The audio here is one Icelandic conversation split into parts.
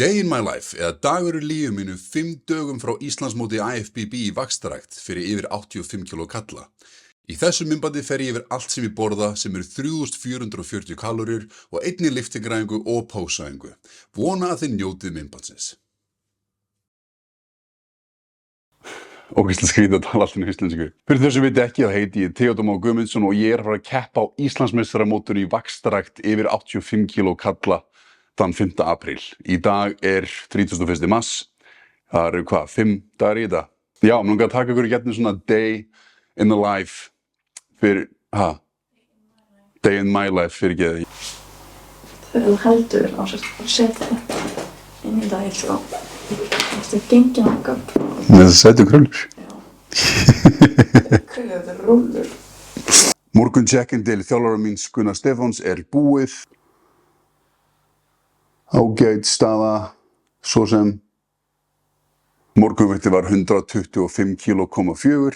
Day in my life, eða dagur í lífi mínu 5 dögum frá Íslandsmóti IFBB í vaxtarækt fyrir yfir 85 kg kalla. Í þessu myndbandi fer ég yfir allt sem ég borða sem eru 3440 kaloríur og einnig lyftingræfingu og pósæfingu. Vona að þið njótið myndbandsins. Ógeðslega skrítið að tala allt í íslensku. Fyrir þau sem viti ekki þá heiti ég Theodór Már Guðmundsson og ég að fara að keppa á Íslandsmeistaramótinu í vaxtarækt yfir 85 kg kalla þann 5. apríl. Í dag er 31. mars. Það eru 5 dagar í þetta? Já, mér langar að taka ykkur í gegnum svona day in the life fyrir, day in my life fyrir geði. Þegar þú heldur á sér að setja þetta inn í dag svo þetta er gengin á gögn. Það setja krullur. Já. Kröður rúllur. Morguncheck-in til þjálfara míns Gunnar Stefáns er búið. Ágæt staða, svo sem morgunvektin var 125,4 kg,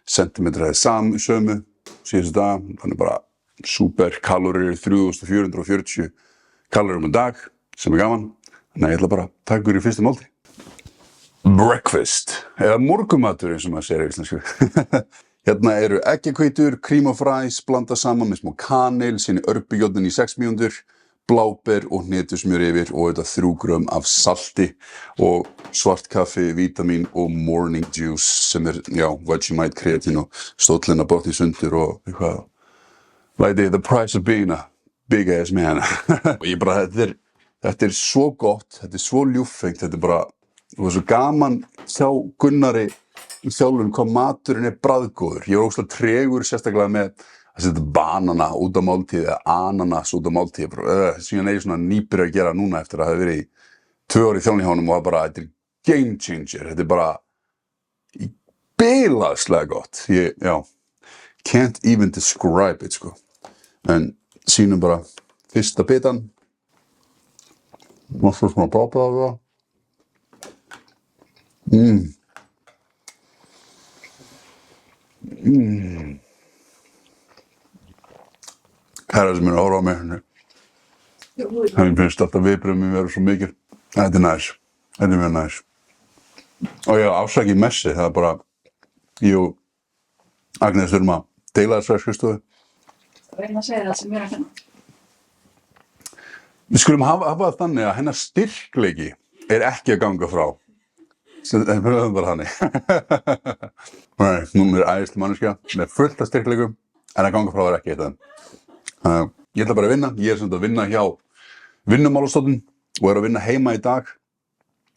sentimetraði sömu síðustu dag, þannig bara super kaloríur, 3440 kaloríum á dag, sem er gaman. Þannig að ég ætla bara að taka ykkur í fyrstu máltíð. Breakfast, eða morgunmatur eins og maður segir í íslensku. Hérna eru eggjahvítur, cream of rice, blanda saman með smá kanil, síðan örbylgjuofnin í 6 mínútur, bláber og hnetusmjör yfir og auðvitað 3 grömm af salti og svart kaffi, vítamín og morning juice sem er, Vegemite, kreatín og stóllinn að botni sundur og eitthvað. Like the price of being a big ass man. Og ég bara, þetta er svo gott, þetta er svo ljúffengt, þetta er bara, og svo gaman sjá Gunnari sjálfum hvað maturinn er bragðgóður. Ég var ógeðslega tregur sérstaklega með að setja banana út á máltíð eða ananas út á máltíð. Síðan er ég svona nýbyrja að gera núna eftir að hafa verið í 2 ár í þjálfun og bara, þetta er game changer. Þetta er bara bilaðslega gott. Can't even describe it, sko. En sínum bara fyrsta bitan. Mástu svona bápa af það. Herra sem er að horfa á mig. Henni finnst alltaf viðbrögð mér vera svo mikil. Þetta er næs. Þetta er mjög næs. Og já, afsakið messi. Það er bara, ég og Agnes þurfum að deila þessari skrifstofu. Reyna að segja það sem ég að kenna. Við skulum hafa það þannig að hennar styrkleiki er ekki að ganga frá. Það er bara þannig. Nei, hún er æðisleg manneskja með fullt af styrkleikum, en að ganga frá er ekki eitt af þeim. Ég ætla bara að vinna. Ég er sem sagt að vinna hjá Vinnumálastofnun og er að vinna heima í dag.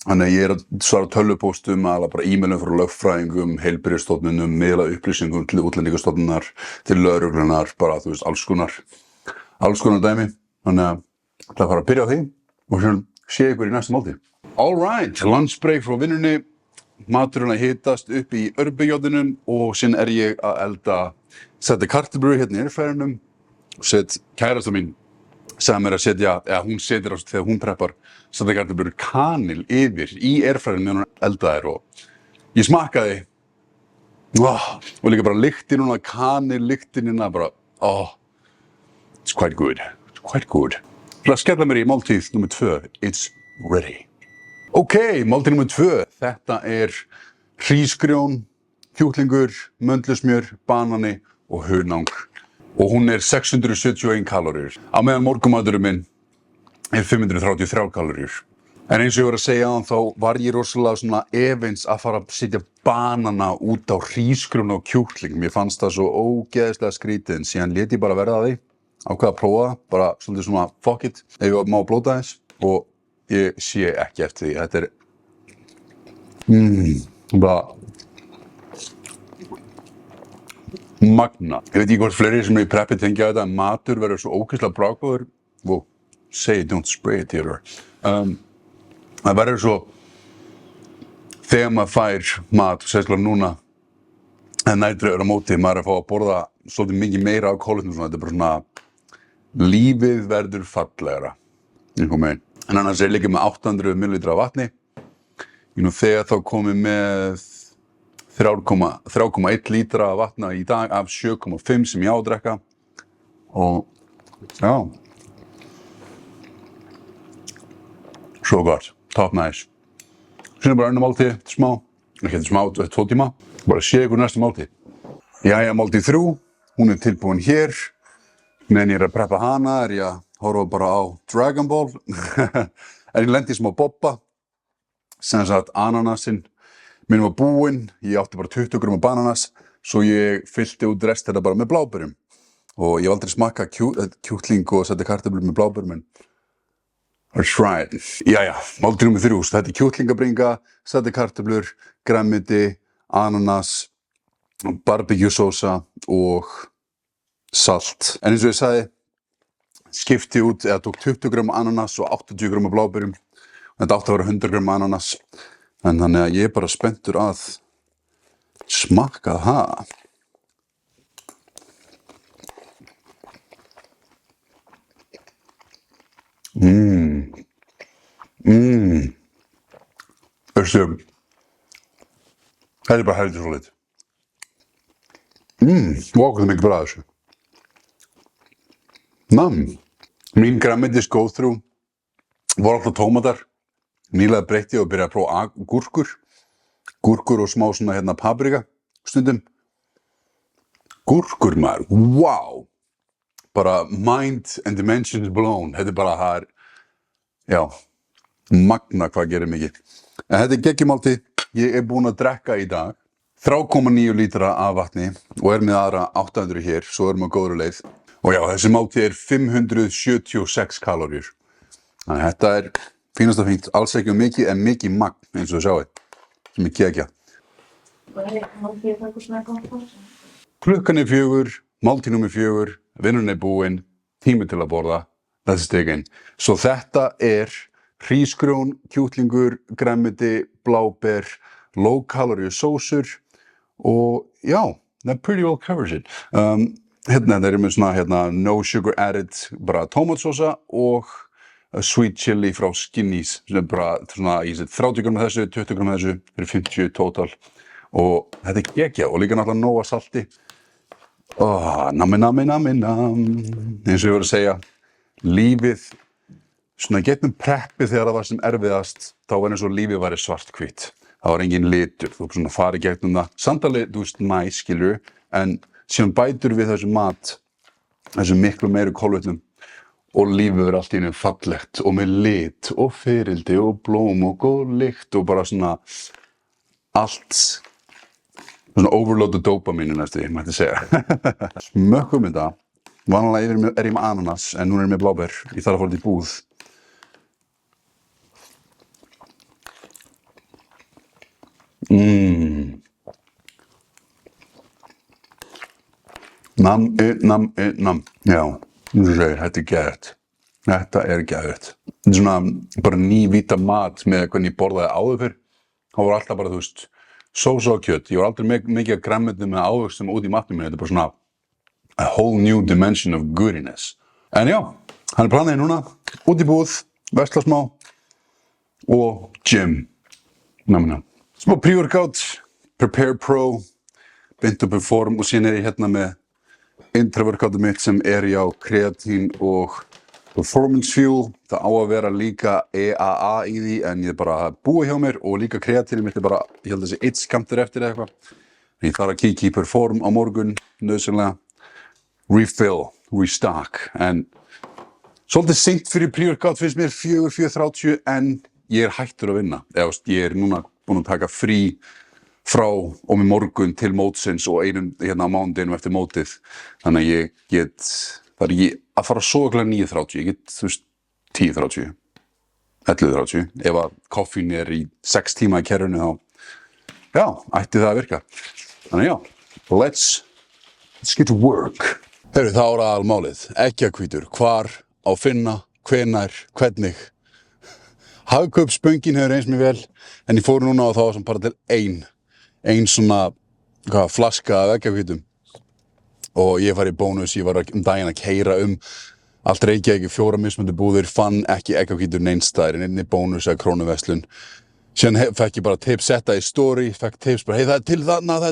Þannig að ég er að svara tölvupóstum, bara e-mailum frá lögfræðingum, heilbrigðisstofnunum, miðla upplýsingum til Útlendingastofnunar, til lögreglunnar, bara þú veist, alls konar dæmi. Þannig að ég ætla að fara að byrja á því og svo sé ykkur í næsta máltíð. All right, lunch break frá vinnunni. Maturinn að hitast upp í örbylgjuofninum og síðan er ég að setja kartöflur hérna í airfryerunum. Kærasta mín sagði mér að setja, eða hún setur þegar hún preppar, setja kartöflur kanil yfir í airfryerunum meðan hún eldaðir og ég smakkaði og líka bara lyktin hún að kanil, lyktinina bara, it's quite good, it's quite good. Það að skella mér í máltíð nummer 2, it's ready. Ok, máltíð nummer 2, þetta er hrísgrjón, kjúklingur, möndlusmjör, banani og hunang. Og hún er 671 kaloríur. Á meðan morgunmaturinn minn er 533 kaloríur. En eins og ég var að segja áðan þá var ég rosalega svona efins að fara að setja banana út á hrísgrjón og kjúkling. Mér fannst það svo ógeðslega skrítið en síðan lét ég bara verða að því. Ákvað að prófa það, bara svolítið svona fuck it, ef ég má blóta þess. Og ég sé ekki eftir því. Þetta er bara magna. Ég veit ekki hvort fleiri sem er í preppi tengja þetta, en matur verður svo ógeðslega bragðgóður. Wow, say it, don't spray it, Theodore. Það verður svo, þegar maður fær mat, sérstaklega núna, en nættriður á móti, maður er að fá að borða svolítið mikið meira af kolvetnum svona, þetta er bara svona, lífið verður fallegra, einhver meginn. En annars er líka með 800 ml af vatni. Ég nú þegar þá komið með 3,1 lítra af vatna í dag af 7,5 sem ég á að drekka. Og já, svo gott. top nice. Síðan bara önnur máltíð, smá, ekki smá, 2 tíma, bara sé ykkur næstu máltíð. Jæja, máltíð 3, hún er tilbúin hér, meðan ég er að preppa hana, er ég að horfa bara á Dragon Ball, en ég lendi í smá bobba, sem sagt ananasinn minn var búinn, ég átti bara 20 grömm af bananas, svo ég fyllti út rest þetta bara með bláberum. Og ég hef aldrei smakkað kjúkling og setti kartöflur með bláberum, en let's try it. Jæja, máltíð númer 3, þetta er kjúklingabringa, setti kartöflur, grænmeti, ananas, barbecue sósa og salt. En eins og ég sagði, skipti út, eða tók 20 grömm ananas og 80 grömm af bláberum. Þetta átti að vera 100 grömm ananas. En þannig að ég er bara spenntur að smakka það. Veistu, þetta er bara heldur svo lit. Hvað er mikið bara að þessu. Mín grænmetis go through voru alltaf tómatar. Nýlega breytti ég og byrjaði að prófa gúrkur og smá svona paprika stundum. Gúrkur maður, wow! Bara mind and dimensions blown. Þetta er bara magna hvað gerir mikið. En þetta er geggjumáltíð. Ég er búinn að drekka í dag 3,9 lítra af vatni og er með aðra 800 hér, svo erum við á góðri leið. Og já, þessi máltíð er 576 kaloríur. Þannig að þetta er fínasta fínt, alls ekki mikið en mikið magn eins og þið sjáið, sem er geggjað. Klukkan er 4, máltíð númer 4, vinnurinn er búinn, tími til að borða, þessi stiginn. Svo þetta er hrísgrjón, kjúklingur, grænmeti, bláber, low calorie sósur og já, that pretty well covers it. Hérna er með svona no sugar added, bara tómatsósa og sweet chili frá Skinnies, sem er bara svona, ég set 30 grömm af þessu, 20 grömm af þessu, fyrir 50 total. Og þetta er geggjað og líka náttúrulega nóg af salti. Nammi. Eins og ég voru að segja, lífið, svona getum preppið þegar það var sem erfiðast, þá var eins og lífið væri svarthvítt. Það var engin litur, þú svona farið gegnum það. Samt alveg, þú veist, næs, skilur, en síðan bætur við þessu mat, þessu miklu meiri kolvetnum og lífið verður allt í einu fallegt og með lit og firildi og blóm og góð lykt og bara svona allt svona overloaded dopamine næstu, ég mætti segja. Smökkum þetta. Vanlega er ég með ananas, en núna er ég með bláber. Ég þarf að fara út í búð. Nam. Já, eins og segir, þetta er geðvægt. Þetta er geðvægt. Þetta er svona bara nývíta mat með hvernig ég borðaði áður fyrr. Það voru alltaf bara, þú veist, sósa og kjöt. Ég var aldrei mikið að grænmeti með ávöxtum út í matnum minni. Þetta er bara svona a whole new dimension of goodiness. En já, hann er planið núna, út í búð, versla smá og gym. Namna. Smá pre-workout, Prepare Pro, Bint og Perform og síðan er ég hérna með intra-workoutu mitt sem er á kreatín og Performance Fuel. Það á að vera líka EAA í því en ég er bara að búa hjá mér og líka kreatínu mitt er bara, ég held að þessi 1 skammtur eftir eða eitthvað. Ég þarf að kíkja í Perform á morgun, nauðsynlega. Refill, restock, en svolítið seint fyrir pre-workout finnst mér 4:30 en ég er hættur að vinna. Ég er núna búinn að taka frí frá og með morgun til mótsins og einum hérna á mánudeginum eftir mótið. Þannig að ég get, það er ekki að fara að sofa kl. 9:30, ég get, þú veist, 10:30, 11:30. Ef að koffín er í 6 tíma í kerrunni þá, já, ætti það að virka. Þannig já, let's get to work. Heyrðu, það ára aðalmálið, eggjahvítur, hvar á finna, hvenær, hvernig. Hagkaupspöngin hefur reynst mér vel, en ég fór núna á þá sem bara til ein svona flaska af eggjahvítum. Og ég var í bónus, ég var daginn að keyra allt Reykjavík í 4 mismunandi búðir, fann ekki eggjahvítur neins staðar, einni bónus eða krónuverslun. Síðan fekk ég bara tips, setta í story, fekk tips bara, hey, það er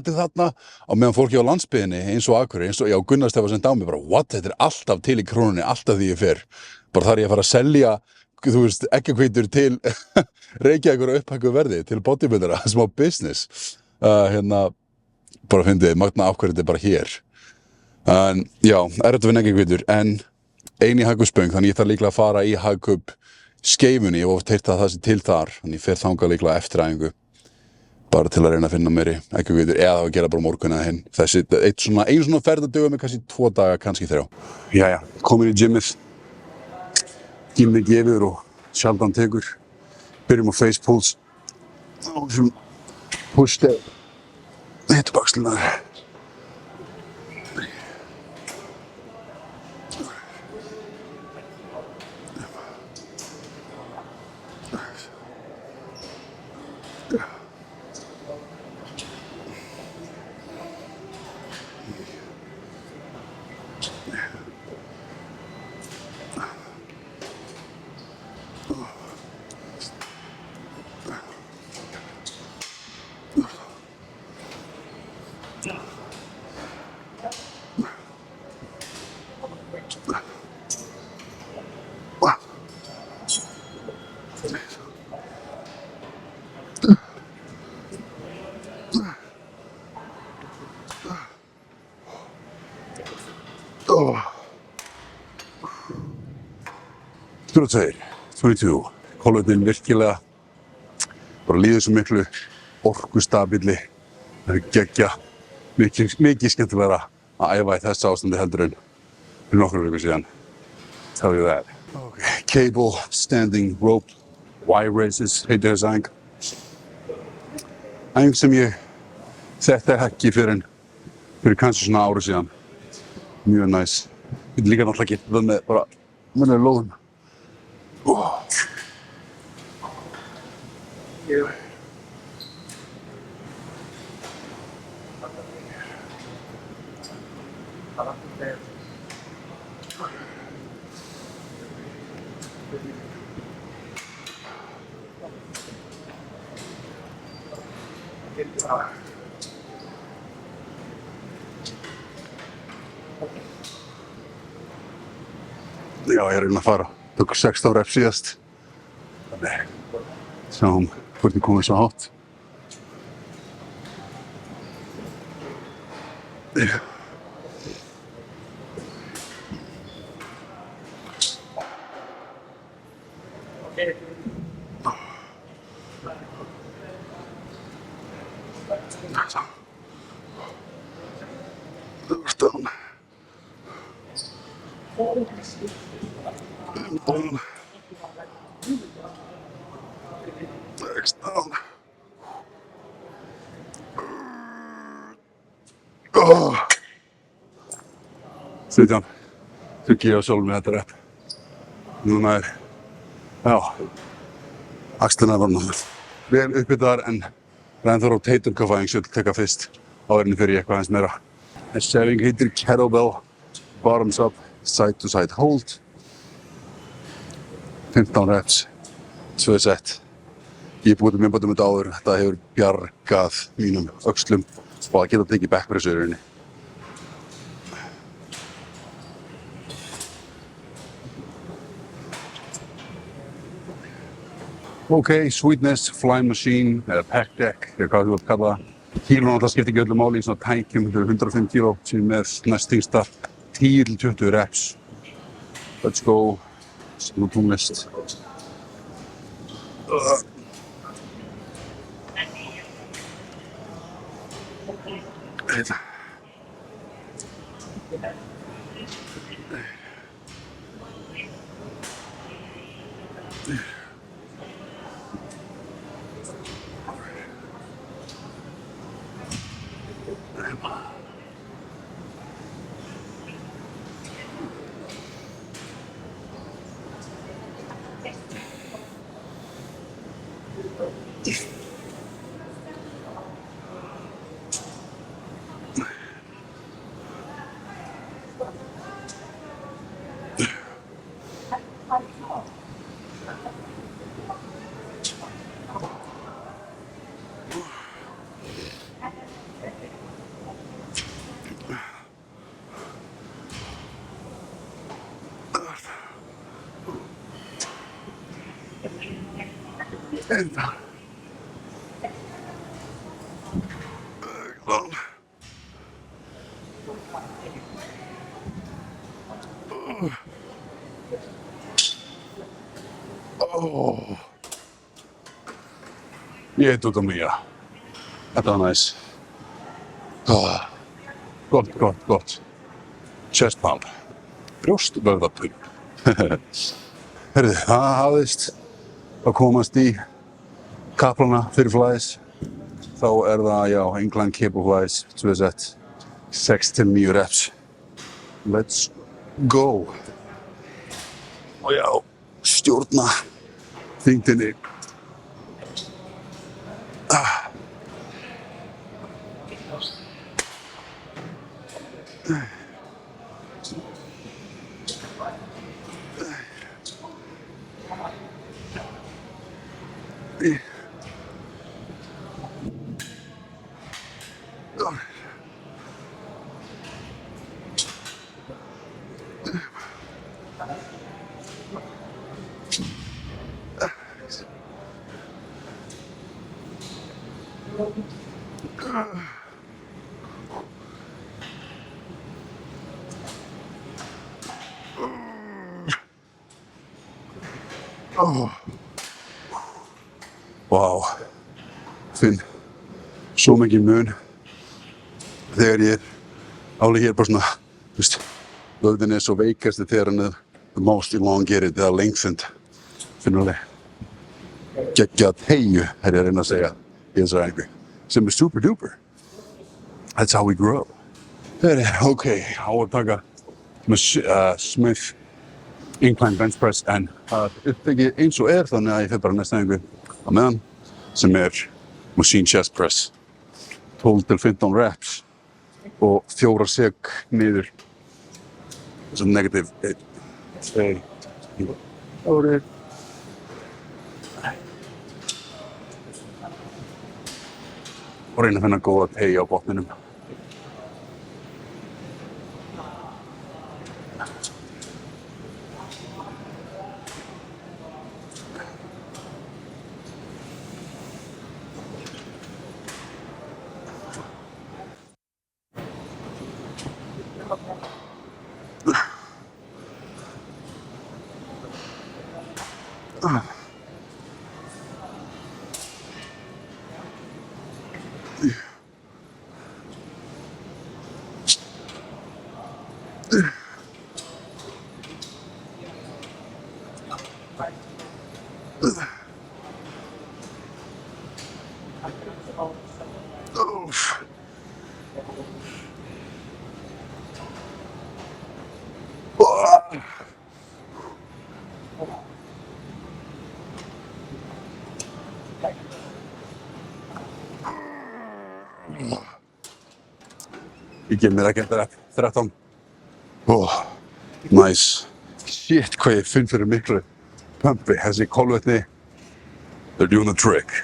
til þarna. Og meðan fólki á landsbyggðinni, eins og Akureyri, eins og já, Gunnar Stefán sendi á mig bara, what, þetta er alltaf til í krónunni, alltaf því ég fer. Bara þar ég að fara að selja þú veist, eggjahvítur til Reykjavíkur og upphækkuð verði til bodybuildera, smá business. Bara fyndið, magna af hverju þetta er bara hér. En já, erfitt að vinna eggjahvítur, en ein í Hagkaupsböng, þannig ég þarf líklega að fara í Hagkaup Skeifunni, ég hef oft heyrt að það sé til þar, þannig ég fer þangað líklega eftir æfingu. Bara til að reyna að finna meiri eggjahvítur eða að gera bara morgun eða hinn. Ein svona ferð að duga mig kannski 2 daga, kannski 3. Jæja, komin í gymmið. Gymmið gefur og sjaldan tekur. Byrjum á face pulls. Og sem push step. Hittu bakslunar. Þú segir, 22. Kolvetnin virkilega bara líður svo miklu orkustabilli. Það er geggja, mikið skemmtilegra að æfa í þessu ástandi heldur en fyrir nokkrum vikum síðan. Tell you that. Okay. Cable, standing, rope, Y races, heitir þessi æfing. Æfing sem ég setti ekki fyrir kannski svona ári síðan. Mjög næs. Ég get líka náttúrulega getið það með bara með lóðum. Já, ég er að fara. Tók 16 reps síðast. Þannig, sjáum hvort ég komið svo hátt. Down. Down. Legs down. Sitjan, tycker jag själv med þetta rep. Núna já, axlirnar var vel uppbyttaðar en ennþá rotator cuff æfing sem ég vil taka fyrst áður en fyrir eitthvað aðeins meira. Þessi æfing heitir kettlebell, bottoms up, side to side hold. 15 reps, 2 set. Ég er búið til myndbandum þetta áður, þetta hefur bjargað mínum öxlum og að geta tekið backpressu í rauninni. Ok, sweetness, flying machine, eða pack deck, eða hvað þú vilt kalla það. Kílónu alltaf skiptir ekki öllu máli í svona tækjum, þetta eru 105 kíló sem er næst þyngsta 10-20 reps. Let's go, sem tónlist. Jeetuta mia. Þetta var næs. Gott. Chest pump. Brjóstvöðvapump. Herðu, það hafðist að komast í kaplana fyrir flies. Þá er það, já, incline cable flies, 2 set, 6 til 9 reps. Let's go. Og já, stjórna þyngdinni. Vá, finn svo mikið mun þegar ég er álið hér bara svona, þú veist, vöðvinn er svo veikast þegar hann er the most elongated eða lengthened. Finnur alveg geggjað teygju, er ég að reyna að segja í þessari æfingu, sem er super duper. That's how we grow. Ok, á að taka með Smith incline bench press en upptekið eins og er þannig að ég fer bara næsta æfingu á meðan sem er machine chest press 12 til 15 reps og 4 sek niður sem negative 1, 2, 4 og reyna að finna góða teygju á botninum. Ég gef mér ekkert rep, 13. Nice. Shit, hvað ég finn fyrir miklu pumpi. Þessi kolvetni, they're doing the trick.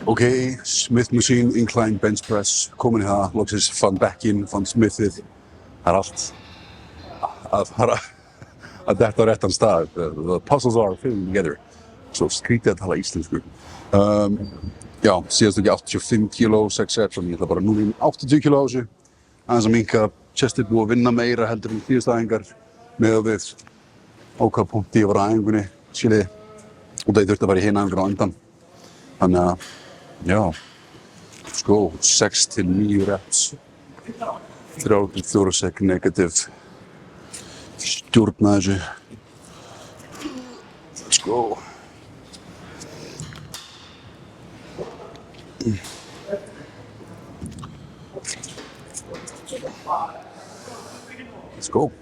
Ok, Smith Machine Incline Bench Press, komin í það, loksins fann backinn, fann Smithið. Það er allt að fara að detta á réttan stað. The puzzles are fitting together. Svo skrítið að tala íslensku. Já, síðast ekki 85 kíló, 6 reps, en ég ætla bara núna í 80 kíló á þessu. Aðeins að minnka chestið, búið að vinna meira heldur en síðustu æfingar með við á hvaða punkti ég var á æfingunni, skiljiði. Og það ég þurfti að fara í hina æfingar á undan. Þannig að, já, sko, 6 til 9 reps. 3 til 4 sek negative. Stjórna þessu. Let's go. Let's go.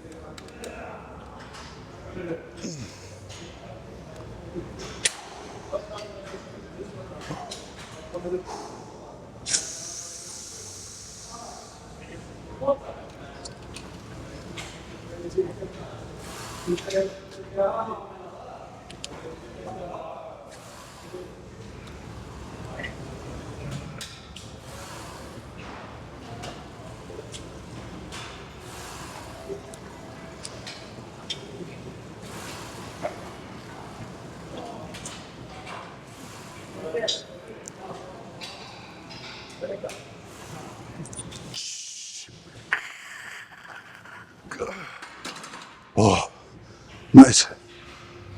Nice.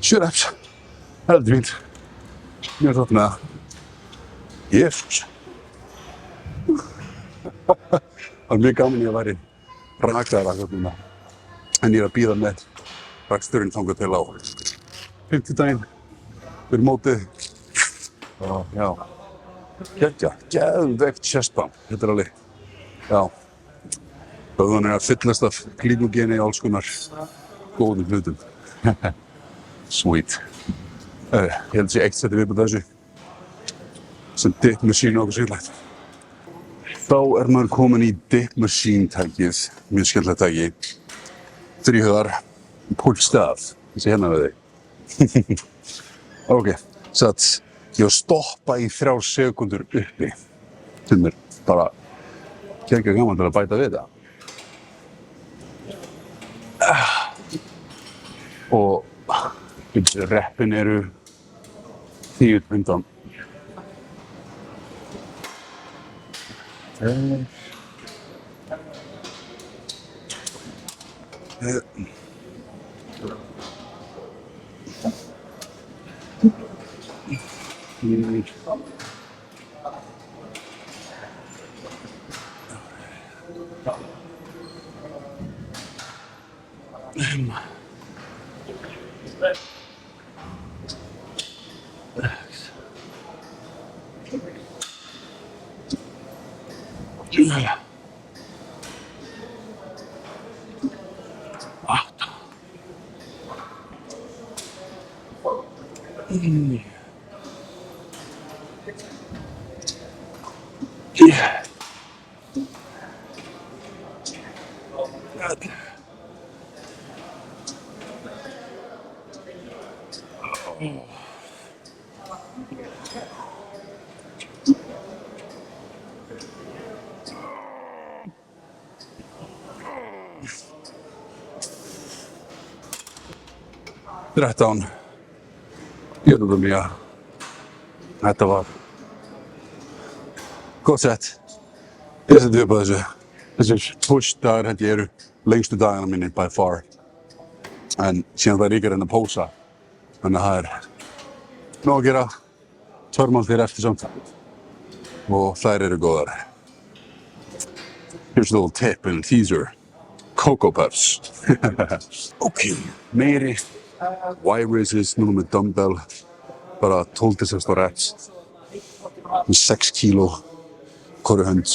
7 reps. Heldur fínt. Mjög sátt með það. Jesús. Það var mjög gaman ég að væri rakaðar akkurat núna. En ég er að bíða með raksturinn þangað til á 50-daginn fyrir mótið. Og já, geðveikt chestbump. Þetta er alveg, já. Vöðvan er að fyllast af glíkogeni og alls konar góðum hlutum. Sweet. Ég held að sé eitt seti viðbúið þessu. Sem dip machine og okkur skemmtilegt. Þá er maður komin í dip machine tækið. Mjög skemmtilegt tæki. Þríhöðar, pull staff. Þessi hérna við þig. Ok, satt ég að stoppa í 3 sekúndur uppi. Sem er bara kekka gaman til að bæta við það. Og reppin eru 10-15. Þrettán. Gjörðum ég að þetta var gott sett. Ég seti upp á þessu. Þessir push dagar held ég eru lengstu dagana mínir by far. En síðan það er ríkar en að pósa. Þannig að það er nóg að gera. 2 máltíðir eftir samt. Og þær eru góðar. Here's a little tip and teaser. Cocoa Puffs. Ok, meiri. Y-raises núna með dumbbell. Bara 12-16 reps. Með 6 kíló. Hvoru hönd.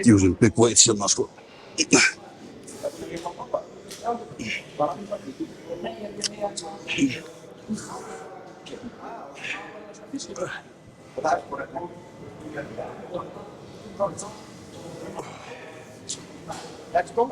Using big weights hérna sko. Let's go.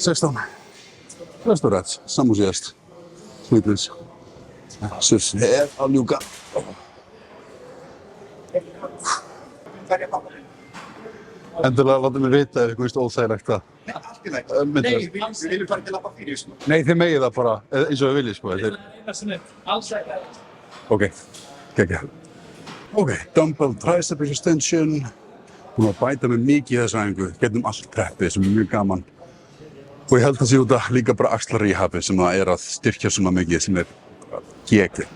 Sextán reps, samúr síðast. Sweetness. Sus er að ljúka. Endilega láta mig vita ef ykkur finnst óþægilegt að Allt í lagi. Nei, við viljum fara ekki að labba fyrir sko. Nei, þið megið það bara eins og þið viljið sko. Alls ekki. Ok, geggja. Ok, dumbbell tricep extension. Búin að bæta mig mikið í þessa æfingu, gegnum allt preppið sem er mjög gaman. Og ég held að sé út að líka bara axla rehabi sem það er að styrkja svona mikið sem er geggjað.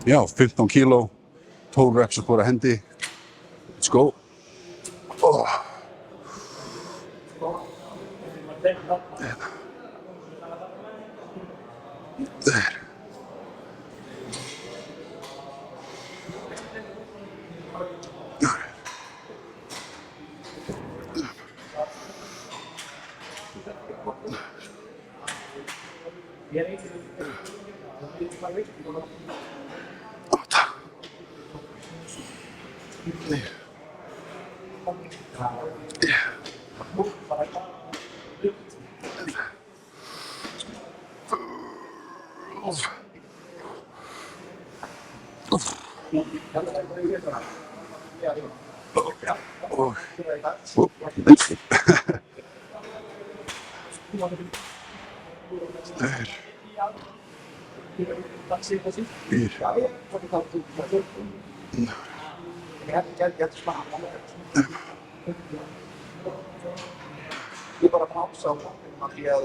Já, 15 kíló, 12 reps á hvora hendi. Let's go. Ég bara pása á að því að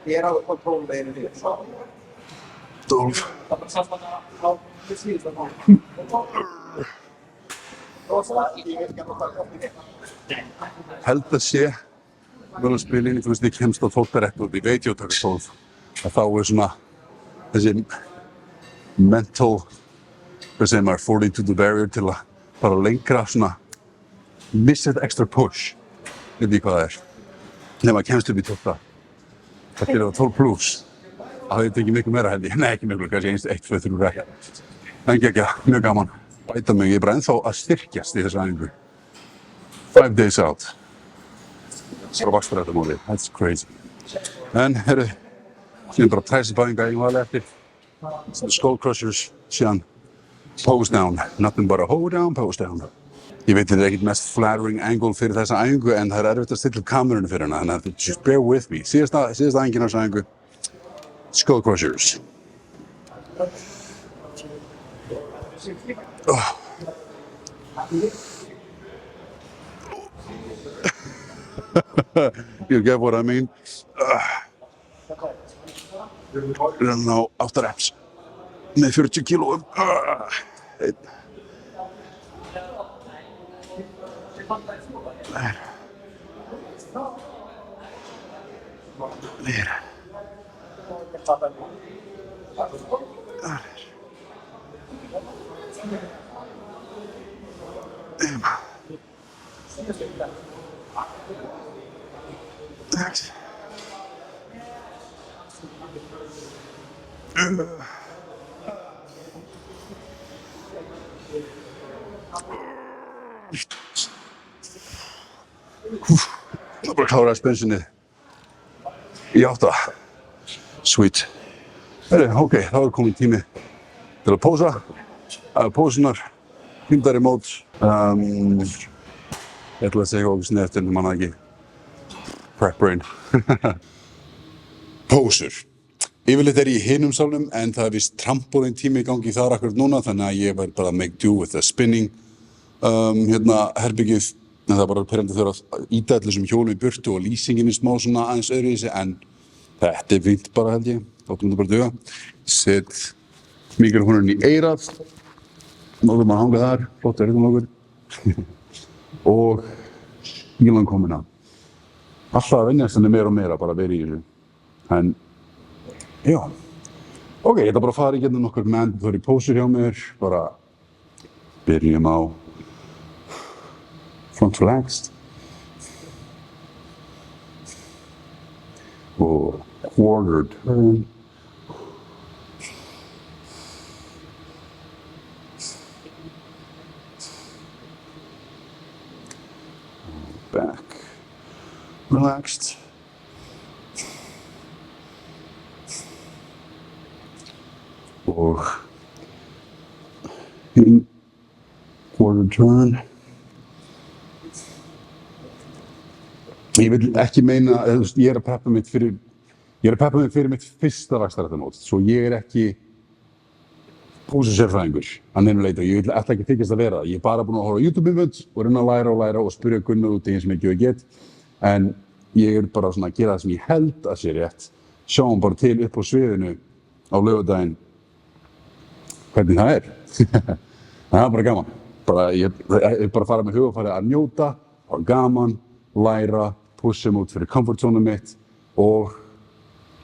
ég á kontrollleginu því. 12. Held að sé vel að spila inn í, þú veist, ég kemst á 12. rekord, ég veit ég að taka 12, að þá svona þessi mental, hvað segir maður, 40 to the barrier til að fara lengra, svona missa þetta extra push, veit ég hvað það þegar maður kemst upp í 12. Það gerir það 12 plus, það hefði tekið miklu meira held ég, nei ekki miklu, kannski 1, 2, 3 rekord, en ekki, mjög gaman, bæta mig, ég bara ennþá að styrkjast í þessu æfingu, 5 days out. Frá vaxtarættamóli, that's crazy. En, heyrðu, síðan bara træsibæðinga eigum aðlega eftir. Skull crushers, síðan pose down, nothing but a hold down, pose down. Ég veit þetta er ekkert mest flattering angle fyrir þessa æfingu en það er erfitt að stilla upp kamerunni fyrir hana, þannig að just bear with me. Síðasta æfingin á þessa æfingu, skull crushers. You get what I mean? Rann á 8 reps með 40 kílóum. Það er bara að klára spensunni í 8. Sweet. Ok, þá er komin tími til að pósa. Pósunar, hindari mót. Ég ætla að segja okkur snett en manna ekki. Prep brain. Pósur. Yfirleitt er ég í hinum sálnum en það er vist trampólín tími í gangi þar akkurat núna þannig að ég verð bara að make do with the spinning. Herbyggið, en það er bara perrandi þurfa að íta allir þessum hjólum í burtu og lýsingin er smá svona aðeins öðruvísi en þetta er fínt bara held ég, þáttum þetta bara duga. Set mikrofóninn í eyrað, nóðum að hanga þar, flott verðum okkur og bílan komin að. Alltaf að venjast henni meira og meira bara að vera í þessu, en já. Ok, ég ætla bara að fara í gegnum nokkur mandatory pósur hjá mér, bara byrjum á front relaxed og quarter turn back relaxed og in quarter turn. Ég vil ekki meina, ég er að preppa mig fyrir mitt fyrsta vaxtarættamót, svo ég er ekki pósusérfræðingur að neinu leyti og ég ætla ekki þykjast að vera það. Ég er bara búinn að horfa á YouTube-myndbönd og reyna að læra og spyrja Gunnar út í eins og mikið og ég get, en ég er bara svona að gera það sem ég held að sé rétt sjáum bara til upp á sviðinu á laugardaginn hvernig það er. Það er bara gaman. Ég er bara að fara með hugafæri að njóta, hafa gaman, læra, pusha mig út fyrir comfort zone mitt og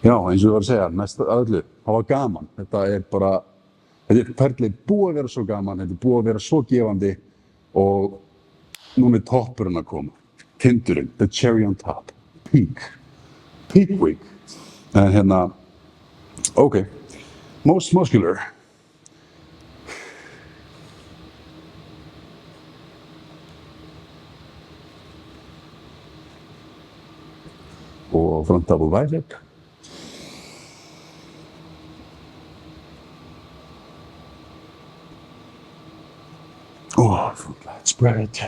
já, eins og ég var að segja, mest að öllu, hafa gaman. Þetta er ferlið búið að vera svo gaman, þetta er búið að vera svo gefandi og núna er toppurinn að koma. Tindurinn, the cherry on top, peak week. En hérna, ok, most muscular. Og front double bicep. Og front lat spread.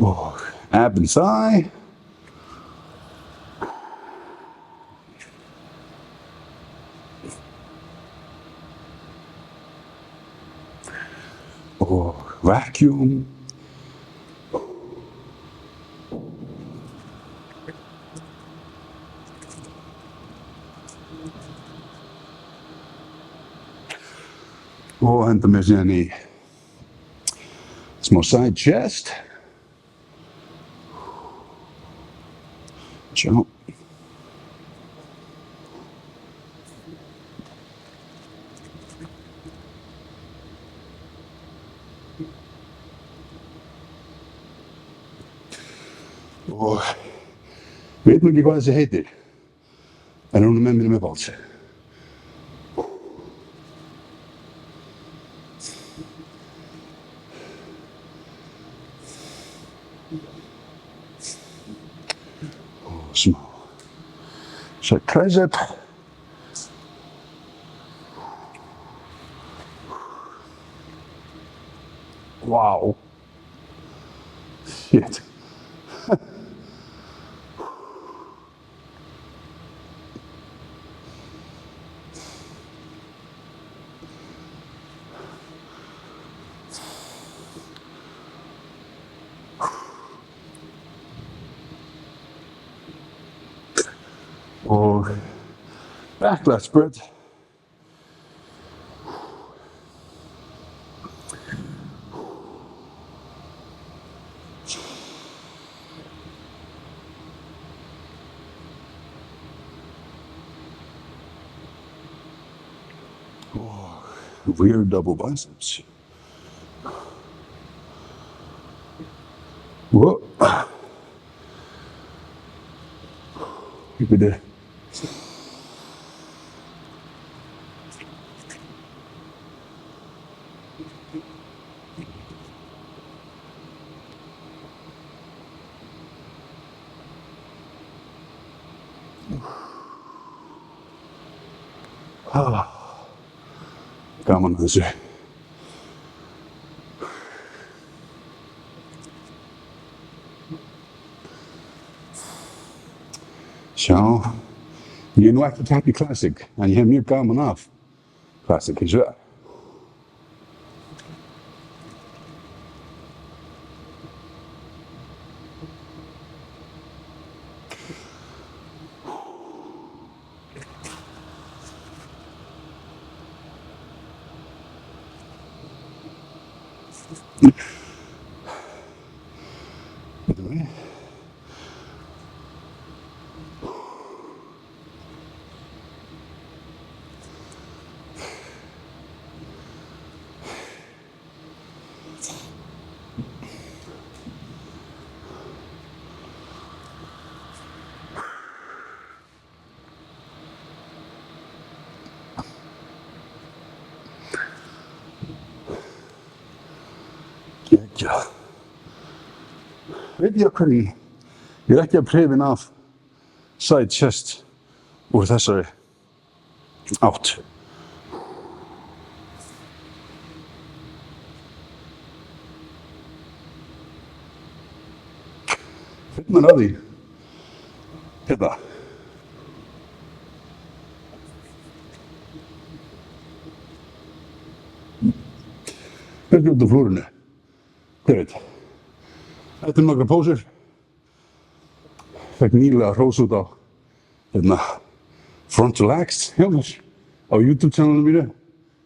Og ab and thigh. Og vacuum. Og henda mér síðan í smá side chest. Sjá. Og veit nú ekki hvað þessi heitir, en hún er með mér með báls. Og smá side tricep. Wow. Shit. Og back lat spread. Og weird double biceps. Whoa. Byrju. Gaman að þessu. Sjá, ég er nú ekki að keppa í Classic, en ég hef mjög gaman af Classic hins vegar. Geggjað. Veit ég af hverju ég er ekki að hrifinn af side chest úr þessari átt. Finna að því. Hérna. Hvernig út á flúrinu? Hver veit? Þetta nokkra pósur. Fekk nýlega hrós út á Frontal X hjá mér á YouTube-channelinu mínu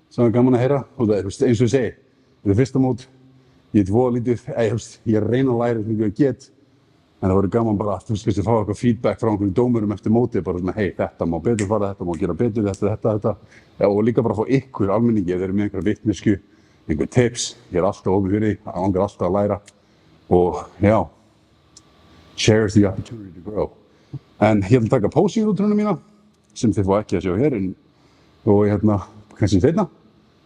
sem var gaman að heyra og það er eins og ég segi, þetta er fyrsta mót, ég er voða lítið, ég er að reyna að læra eins mikið að get en það voru gaman bara að fá eitthvað feedback frá einhverjum dómurum eftir mótið, bara svona hei, þetta má betur fara, þetta má gera betur, þetta. Já, og líka bara fá ykkur almenningi ef þeir eru með einhverja vitneskju, einhver tips, ég er alltaf opinn fyrir því, það langar alltaf að læra og já, cherish the opportunity to grow. En ég ætla að taka pásu í útrunum mína sem þið fá ekki að sjá hér og kannski seinna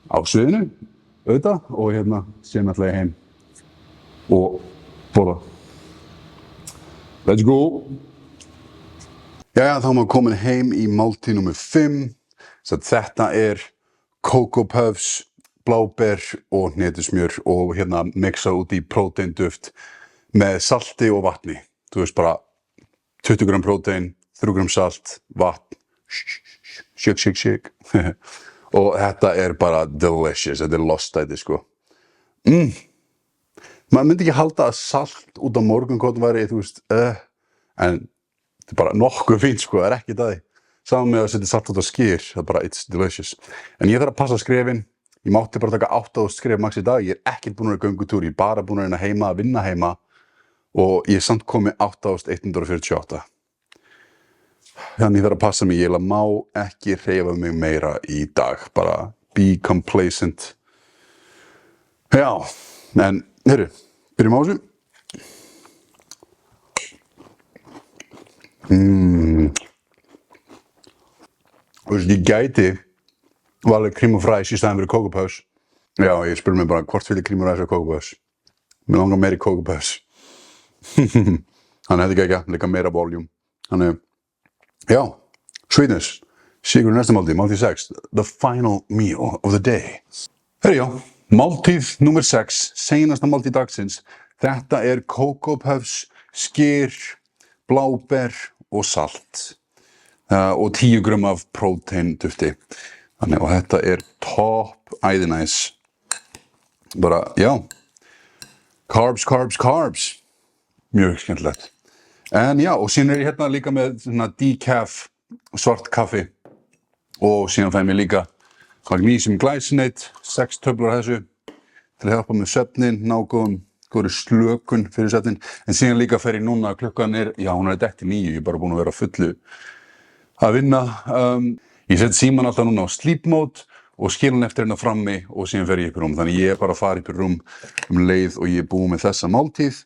á sviðinu, auðvitað og síðan ætla ég heim og borða. Let's go! Jæja, þá erum við komin heim í máltíð númer 5. Þetta er Cocoa Puffs, bláber og hnetusmjör og mixa út í próteinduft með salti og vatni. Þú veist bara 20 gram prótein, 3 gram salt, vatn, shake. Og þetta er bara delicious, þetta er lostæti sko. Maður myndi ekki halda að salt út á morgunkot væri, þú veist, en þetta er bara nokkuð fínt sko, það er ekkert að því. Saman með að setja salt út á skyr, það er bara, it's delicious. En ég þarf að passa skrefin, ég mátti bara taka 8.000 skref max í dag, ég er ekkert búinn að vera göngutúr, ég er bara búinn að reyna að vinna heima og ég er samt komið 8.148. Þannig ég þarf að passa mig, ég má ekki hreyfa mig meira í dag, bara be complacent. Já, en heyrðu, byrjum á þessu. Þú veist, ég gæti valið cream og fries í staðinn fyrir Cocoa Puffs. Já, ég spurði mig bara hvort vil ég cream og fries eða Cocoa Puffs. Mér langar meira í Cocoa Puffs. Þannig hefði ekki líka meira volume. Þannig, já, sweetness. Sigur næsta máltíð, máltíð 6. The final meal of the day. Herri já, máltíð númer 6, seinasta máltíð dagsins. Þetta er Cocoa Puffs, skyr, bláber og salt. Og 10 gram af próteindufti. Þannig og þetta er top æðinæs. Bara, já. Carbs. Mjög skemmtilegt. En já, og síðan er ég líka með decaf svart kaffi og síðan fæ ég mér líka Magnesium Glycinate, 6 töflur af þessu til að hjálpa með svefnin, ná góðri slökun fyrir svefnin. En síðan líka fer ég núna, klukkan er, já hún er dett í 9, ég er bara búinn að vera fullu að vinna. Ég set síman alltaf núna á sleep mode og skil hann eftir hérna frammi og síðan fer ég upp í rúm. Þannig ég er bara að fara upp í rúm leið og ég er búinn með þessa máltíð.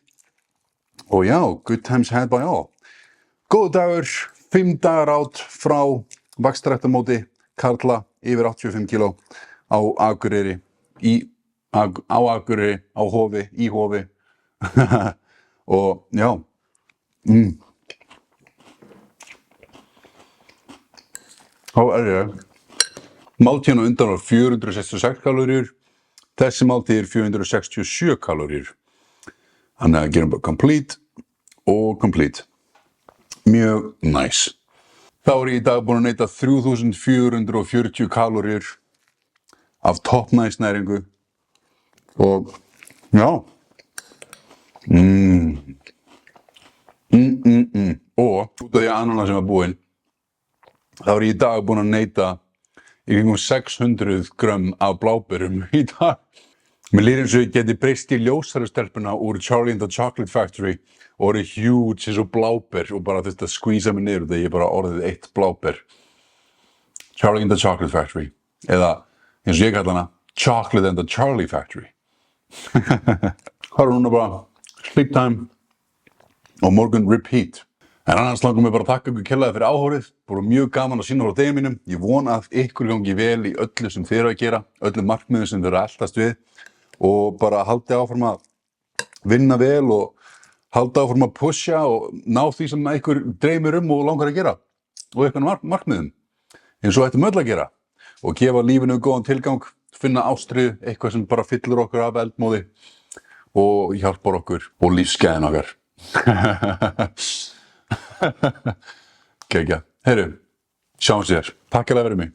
Og já, good times had by all. Góður dagur, 5 dagar át frá vaxtaræktarmóti karla yfir 85 kíló á Akureyri, á Akureyri, á Hofi, í Hofi. Og já, þá er ég. Máltíðin á undan var 466 kaloríur, þessi máltíð er 467 kaloríur. Þannig að gerum bara complete. Mjög næs. Þá er ég í dag búinn að neyta 3440 kaloríur af toppnæs næringu og já. Og út af því að ananas sem var búinn, þá er ég í dag búinn að neyta í kringum 600 grömm af bláberum í dag. Mér líður eins og ég geti breyst í ljósari stelpuna úr Charlie and the Chocolate Factory og orðið huge eins og bláber og bara þurfti að squeeza mig niður þegar ég bara orðið 1 bláber. Charlie and the Chocolate Factory. Eða, eins og ég kalla hana, Chocolate and the Charlie Factory. Það er núna bara sleep time og morgun repeat. En annars langum við bara að þakka ykkur kærlega fyrir áhorfið. Bara mjög gaman að sýna frá degi mínum. Ég vona að ykkur gangi vel í öllu sem þið eru að gera, öllu markmiðum sem þið eru að eltast við. Og bara haldi áfram að vinna vel og haldi áfram að pusha og ná því sem ykkur dreymir og langar að gera og ykkur markmiðum eins og ættum öll að gera og gefa lífinu góðan tilgang, finna ástríðu, eitthvað sem bara fyllir okkur af eldmóði og hjálpar okkur og lífsgæðin okkar. Kekja. Heyrðu, sjáum sér. Takk fyrir mig.